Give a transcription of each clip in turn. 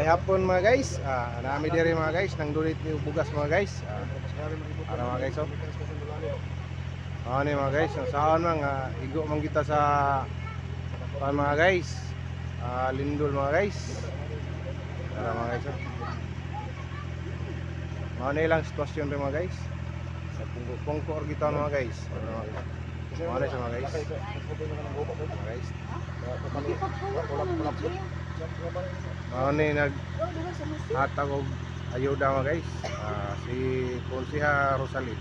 hapon mga guys. Nami diri mga guys nang dulit ni bugas mga guys. Para mga guys oh. Ni mga guys, saan man igo man kita sa mga guys. Lindol mga guys. Para mga guys oh. Ni lang sitwasyon rin mga guys. Sa pungko kita mga guys. Ano siya mga guys? Mga guys. Ni naghatag og ayuda mga guys. Si Konsiha Rosali.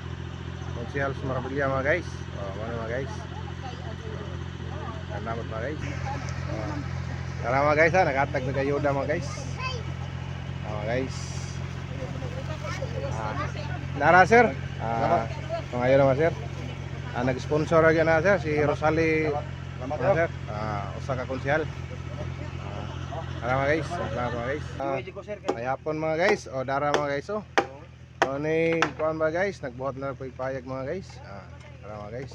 Konsihal Sumarabilia mga guys. Mga guys. Salamat mga guys. Tara mga guys naghatag ng ayuda mga guys. Mga guys. Nara sir. Mga ayuda mga sir. Nag-sponsor agad na sir si Rosali. Sir, usa ka konsihal. Dara mga guys, salamat mga guys. Mayapon mga guys, dara mga guys oh. Ni kuan ba guys, nagbuhat na payag mga guys. Dara mga guys.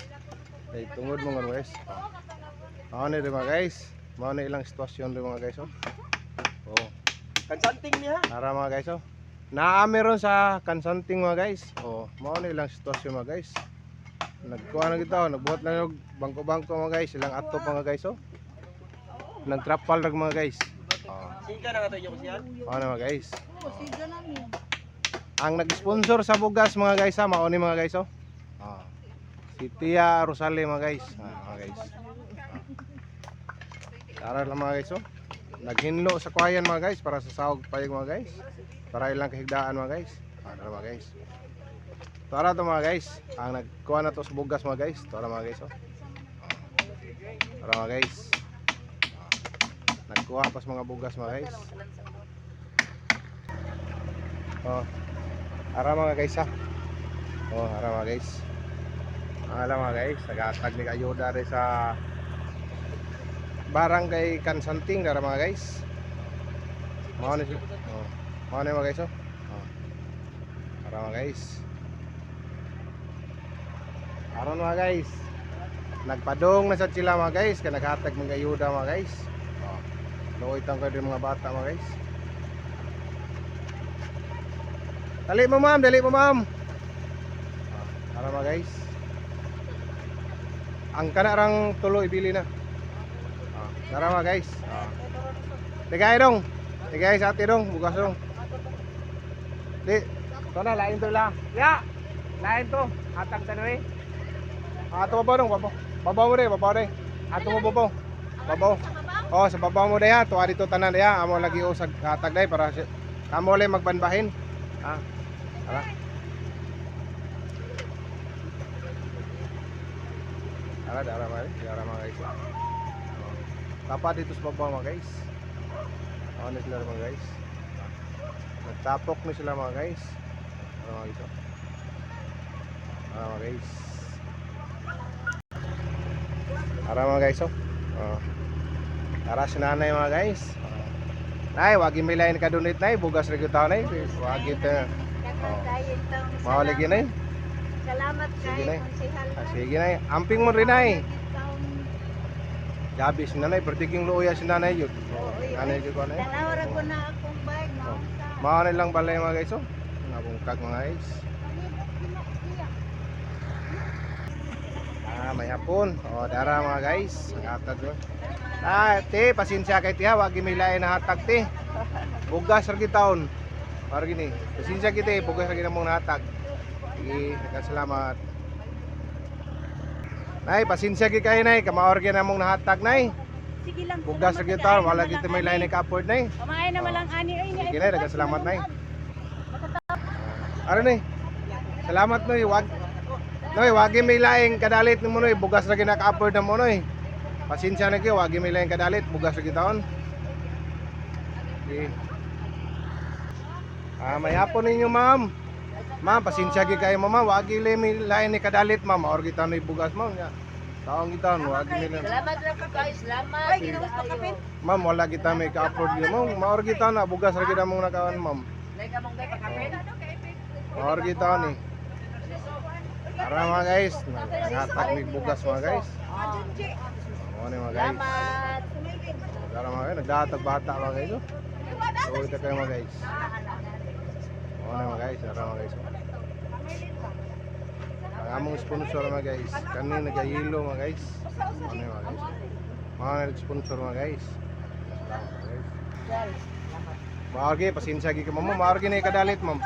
Ay tungod mo nga guys. Ni mga guys, mao ni ilang sitwasyon rin mga guys oh. Kansanting niya. Dara mga guys oh. Naa meron sa kansanting mga guys. Mao ni ilang sitwasyon mga guys. Nagkuha na kita, nagbuhat na yung bangko-bangko mga guys, ilang ato pa mga guys oh. Nagtrapal rag mga guys. Siga na nga tayo siyan. Mga guys. Ang nag-sponsor sa bugas mga guys mao ni mga guys oh. Si Tia Rosale mga guys. Mga guys. Tara lang mga guys oh. Naghinlo sa kuhayan mga guys para sa sahog payag mga guys. Para ilang kahigdaan mga guys. Tara mga guys. Tara to mga guys, ang nagkuha na to sa bugas mga guys. Tara mga guys oh. Tara mga guys. Nagkuha pa sa mga bugas mga guys. Tara mga guys ha. Tara mga guys. Alam mga guys, naghatag ni ayuda rin sa Barangay Kansanting. Tara mga guys. Mao ni mga guys oh. Tara mga guys. Aron mga guys, nagpadong na sa sila mga guys, kaya naghatag mga ayuda mga guys. Luoy tang kayo mga bata mga guys. Dali mo ma'am, dali mo ma'am. Tara mga guys. Ang kanarang tuloy bili na. Tara mga guys. Tigay dong. Tigay sa ati dong, bukas dong. Di, ito na, lain to lang. Ya, lain to, hatag tanong eh. Ato babaw dong, babaw. Babaw mo rin, babaw rin. Ato mo babaw. Babaw. Sa babaw mo daya, tuwa dito tanan daya. Amo lagi o sa hatag day para kamo lang magbanbahin. Tara. Dara mga guys. Tapa dito sa babaw mga guys. Ano sila mga guys? Nagtapok na sila mga guys. Mga guys. Mga guys. Tara mga guys oh. Tara si nanay mga guys. Nay, wagi may lain ka donate nay, bugas ra gyud taon nay. Wagi ta. Mawali gyud nay. Salamat kay Konsehal. Sige nay, amping mo rin nay. Gabi si nanay, pertiking luoya si nanay yun. Nanay gyud ko nay. Dalawa ko na akong bag no. Mao na lang balay mga guys oh. Nabungkag mga guys. May hapon. Dara mga guys. Naghatag mo. Te, pasensya kay tiha. Wag may lain na hatag te. Bugas ra gitaon. Para gini. Pasensya kita, bugas ra ginamong nahatag. Sige, salamat. Nay, pasensya gi kay nay, kamaor gyud namong nahatag nay. Sige lang. Bugas ra gitaon, wala gid may lain na ka-afford nay. Pamahay na malang ani ay ni. Sige nay, salamat nay. Ara nay. Salamat nay, wag noy, wagi may laing kadalit nimo noy, bugas ra ginaka-afford na mo noy. Pasensya na gyud, wagi may laing kadalit, bugas ra gitaon. Okay. May hapon ninyo ma'am. Ma'am, pasensya gyud kayo ma'am, wagi may laing ni kadalit ma'am, or gitaon noy bugas ma'am. Taong gitaon, wagi may laing. Salamat ra po guys, salamat. Ay, ginawas pa kapit. Ma'am, wala kita may ka-afford gyud ma'am. Maor gitaon na bugas ra gyud among nakawan ma'am. Lay ka mong pa kapit. Maor gitaon ni. Tara mga guys, naghatag may bugas mga guys. Mga guys. Salamat. Tara mga guys, naghatag bata mga guys. Ulit na kayo mga guys. Oo na mga guys, ara mga guys. Ang among sponsor mga guys, kani nagayilo mga guys. Ano yung mga guys? Mga nag-sponsor mga guys. Maargi, pasensya gi ka ma'am. Maargi na ikadalit ma'am.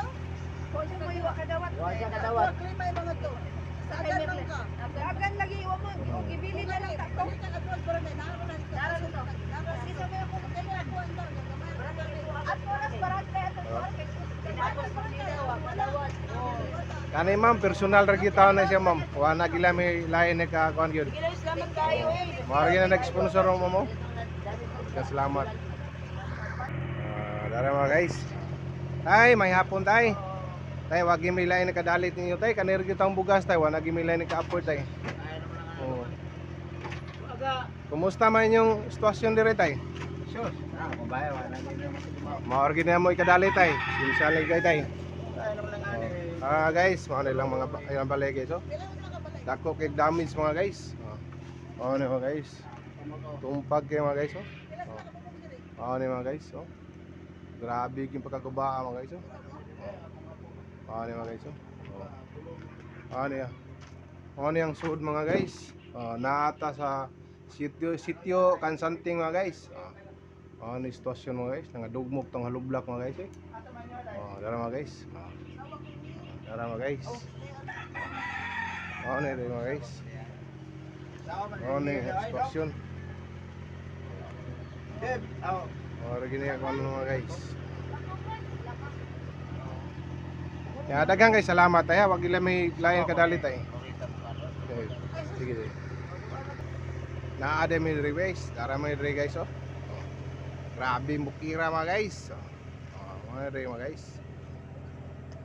Agan lagi iwa mo. Ibili na lang tako. At oras barangay ato. Kani ma'am, personal ra kita na siya ma'am. Wa na gila may lain ni ka kuan gyud. Salamat kayo eh. Maargi na nag-sponsor mo mo. Salamat. Dara mga guys. Tay, may hapon tay. Tay, wag may lain na kadalit ninyo tay. Kanir kita ang bugas tay, wa na may lain ka upward tay. Oo. Kumusta man yung sitwasyon dire tay? Sure. Mabaya, wala na Maorgi na mo ikadali tay. Sinsalay kay tay. Tayo naman lang ani. Guys, mga lang mga ilang balay guys oh. Dako kay damage mga guys. Oh. Ano mga guys? Tumpag kay mga guys oh. Ano mga guys oh. Grabe yung pagkagubaa mga guys oh. Ano mga guys oh. Ano ya? Ano yung sud mga guys? Naata sa sitio Kansanting mga guys. Ano yung sitwasyon mga guys? Nangadugmok tong halublak mga guys eh. Dara mga guys. Dara mga guys. Ano yun mga guys? Ano yung sitwasyon? Gini ako ano mga guys. Ya dagang guys, salamat ay wag ila may lain kadalit ay. Okay. Sige. Naa de mi guys, dara may dre guys oh. Grabe mukira mga guys. Mga dre mga guys.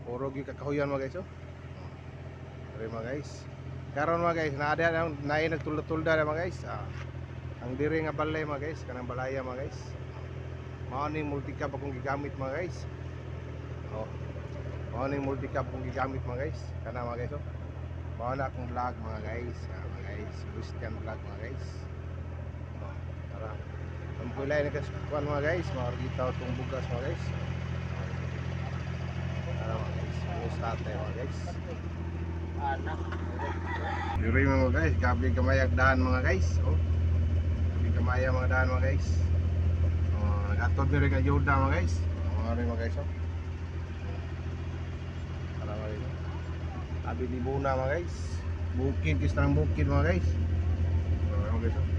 Puro gi kakahuyan mga guys oh. Dre mga guys. Karon mga guys, naa de naay nagtulda-tulda mga guys. Ang diri nga balay mga guys, kanang balaya mga guys. Mao ni multicab akong gigamit mga guys. Mao ni multicab akong gigamit mga guys. Kana mga guys oh. Mao na akong vlog mga guys. Mga guys, Christian vlog mga guys. Tara. Ang kulay na kaskuan mga guys, makakita itong bugas mga guys. Tara mga guys, start tayo mga guys. Yuri mga guys, gabi kamayag daan mga guys. Gabi kamaya mga daan mga guys. Nag-atod nyo rin ayuda mga guys. Mga rin mga guys Tara mga guys Abi di Buna mga guys. Bukid, kista ng bukid mga guys. Mga guys